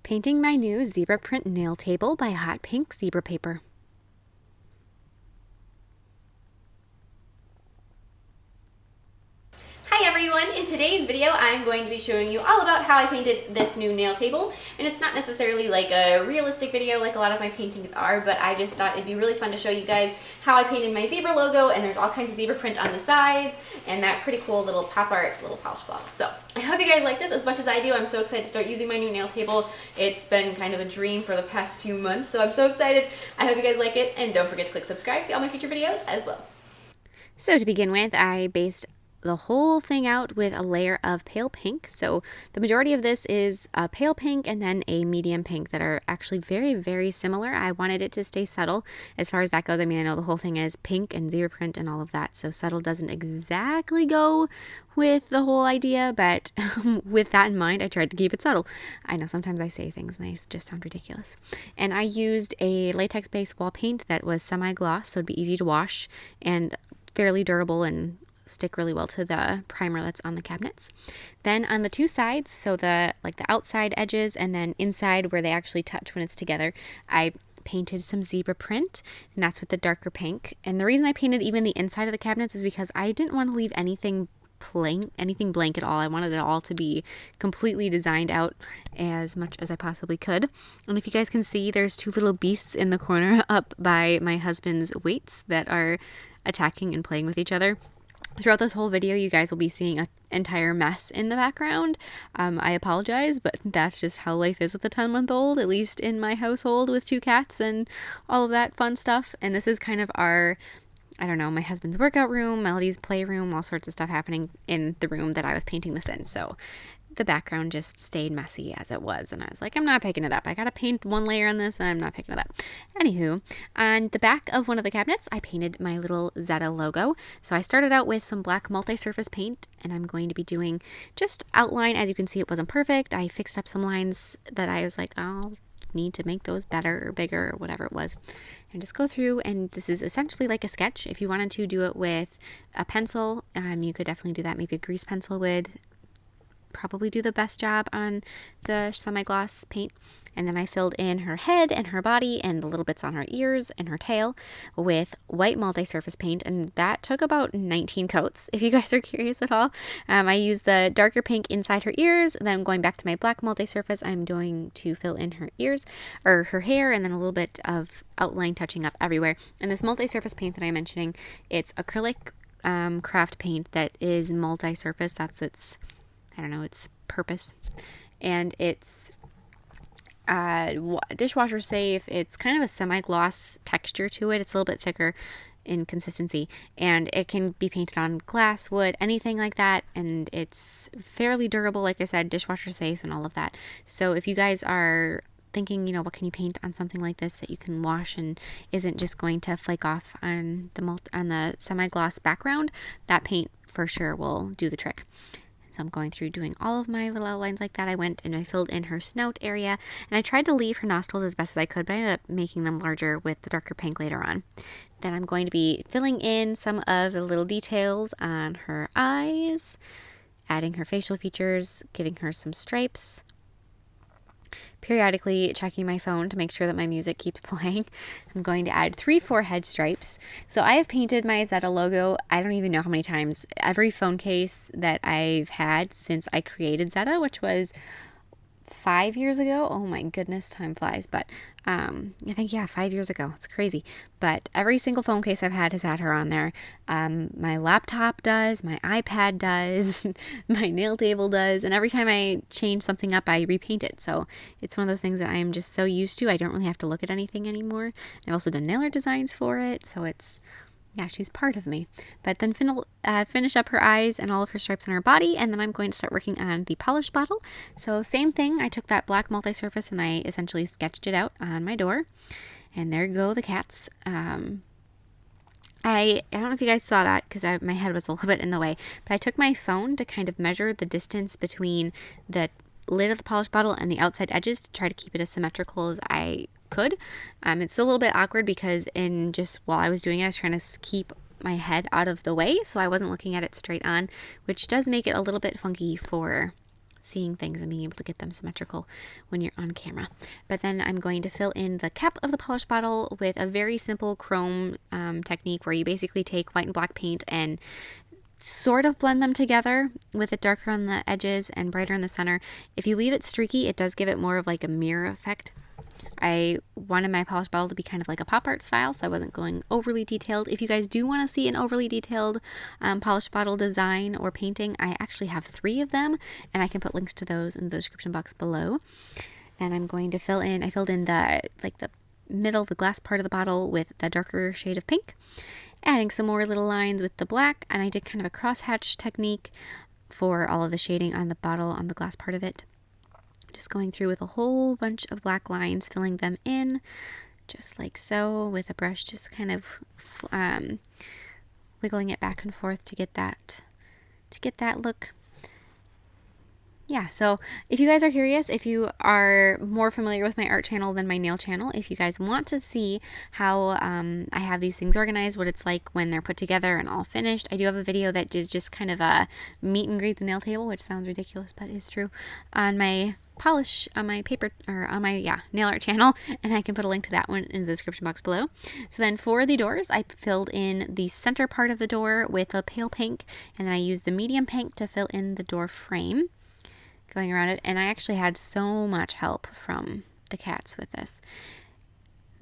Painting my new zebra print nail table by HotPinkZebraPaper. Hi everyone! In today's video I'm going to be showing you all about how I painted this new nail table, and it's not necessarily like a realistic video like a lot of my paintings are, but I just thought it'd be really fun to show you guys how I painted my zebra logo, and there's all kinds of zebra print on the sides and that pretty cool little pop art little polish bottle. So I hope you guys like this as much as I do. I'm so excited to start using my new nail table. It's been kind of a dream for the past few months, so I'm so excited. I hope you guys like it, and don't forget to click subscribe to see all my future videos as well. So to begin with, I based the whole thing out with a layer of pale pink. So the majority of this is a pale pink and then a medium pink that are actually very, very similar. I wanted it to stay subtle as far as that goes. I mean, I know the whole thing is pink and zebra print and all of that, so subtle doesn't exactly go with the whole idea, but with that in mind, I tried to keep it subtle. I know sometimes I say things and they just sound ridiculous. And I used a latex-based wall paint that was semi-gloss, so it'd be easy to wash and fairly durable and stick really well to the primer that's on the cabinets. Then on the two sides, so the outside edges and then inside where they actually touch when it's together, I painted some zebra print, and that's with the darker pink. And the reason I painted even the inside of the cabinets is because I didn't want to leave anything blank at all. I wanted it all to be completely designed out as much as I possibly could. And if you guys can see, there's two little beasts in the corner up by my husband's weights that are attacking and playing with each other. Throughout this whole video, you guys will be seeing an entire mess in the background. I apologize, but that's just how life is with a 10-month-old, at least in my household with two cats and all of that fun stuff. And this is kind of our, I don't know, my husband's workout room, Melody's playroom, all sorts of stuff happening in the room that I was painting this in. So the background just stayed messy as it was, and I was like, I'm not picking it up. I gotta paint one layer on this, and I'm not picking it up. Anywho, on the back of one of the cabinets, I painted my little Zeta logo. So I started out with some black multi-surface paint, and I'm going to be doing just outline. As you can see, it wasn't perfect. I fixed up some lines that I was like, I'll need to make those better or bigger or whatever it was, and just go through. And this is essentially like a sketch. If you wanted to do it with a pencil, you could definitely do that. Maybe a grease pencil would probably do the best job on the semi-gloss paint. And then I filled in her head and her body and the little bits on her ears and her tail with white multi-surface paint, and that took about 19 coats, if you guys are curious at all. I used the darker pink inside her ears, then going back to my black multi-surface, I'm going to fill in her ears, or her hair, and then a little bit of outline touching up everywhere. And this multi-surface paint that I'm mentioning, it's acrylic craft paint that is multi-surface. That's its, I don't know, its purpose. And it's dishwasher safe. It's kind of a semi-gloss texture to it. It's a little bit thicker in consistency, and it can be painted on glass, wood, anything like that, and it's fairly durable, like I said, dishwasher safe and all of that. So if you guys are thinking, you know, what can you paint on something like this that you can wash and isn't just going to flake off on the semi-gloss background, that paint for sure will do the trick. So I'm going through doing all of my little outlines like that. I went and I filled in her snout area, and I tried to leave her nostrils as best as I could, but I ended up making them larger with the darker pink later on. Then I'm going to be filling in some of the little details on her eyes, adding her facial features, giving her some stripes, periodically checking my phone to make sure that my music keeps playing. I'm going to add 3 forehead stripes. So I have painted my Zeta logo, I don't even know how many times. Every phone case that I've had since I created Zeta, which was 5 years ago. Oh my goodness, time flies. But I think, yeah, 5 years ago. It's crazy. But every single phone case I've had has had her on there. My laptop does, my iPad does, my nail table does, and every time I change something up, I repaint it. So it's one of those things that I am just so used to. I don't really have to look at anything anymore. I've also done nail art designs for it, so it's, yeah, she's part of me. But then finish up her eyes and all of her stripes on her body, and then I'm going to start working on the polish bottle. So same thing, I took that black multi-surface and I essentially sketched it out on my door. And there go the cats. I don't know if you guys saw that because my head was a little bit in the way, but I took my phone to kind of measure the distance between the lid of the polish bottle and the outside edges to try to keep it as symmetrical as I could. It's a little bit awkward because while I was doing it, I was trying to keep my head out of the way, so I wasn't looking at it straight on, which does make it a little bit funky for seeing things and being able to get them symmetrical when you're on camera. But then I'm going to fill in the cap of the polish bottle with a very simple chrome technique where you basically take white and black paint and sort of blend them together with it darker on the edges and brighter in the center. If you leave it streaky, it does give it more of like a mirror effect. I wanted my polish bottle to be kind of like a pop art style, so I wasn't going overly detailed. If you guys do want to see an overly detailed polish bottle design or painting, I actually have 3 of them, and I can put links to those in the description box below. Then I'm going to fill in, I filled in the middle, the glass part of the bottle with the darker shade of pink, adding some more little lines with the black, and I did kind of a crosshatch technique for all of the shading on the bottle, on the glass part of it. Just going through with a whole bunch of black lines, filling them in, just like so, with a brush, just kind of wiggling it back and forth to get that look. Yeah, so if you guys are curious, if you are more familiar with my art channel than my nail channel, if you guys want to see how I have these things organized, what it's like when they're put together and all finished, I do have a video that is just kind of a meet and greet the nail table, which sounds ridiculous, but is true, on my paper, or on my nail art channel, and I can put a link to that one in the description box below. So then for the doors, I filled in the center part of the door with a pale pink, and then I used the medium pink to fill in the door frame, going around it. And I actually had so much help from the cats with this.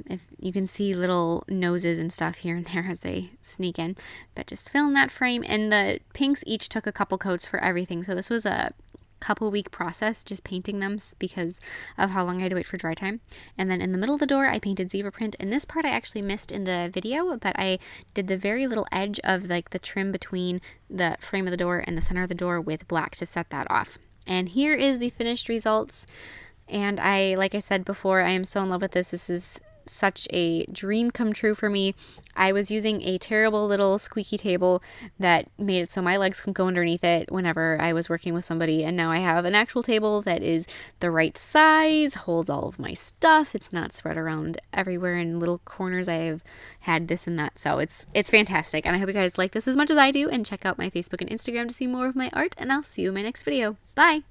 If you can see little noses and stuff here and there as they sneak in, but just fill in that frame. And the pinks each took a couple coats for everything, so this was a couple week process just painting them because of how long I had to wait for dry time. And then in the middle of the door I painted zebra print, and this part I actually missed in the video, but I did the very little edge of like the trim between the frame of the door and the center of the door with black to set that off. And here is the finished results. And like I said before, I am so in love with this. This is such a dream come true for me. I was using a terrible little squeaky table that made it so my legs can go underneath it whenever I was working with somebody, and now I have an actual table that is the right size, holds all of my stuff, it's not spread around everywhere in little corners. I have had this and that, so it's fantastic, and I hope you guys like this as much as I do, and check out my Facebook and Instagram to see more of my art, and I'll see you in my next video. Bye!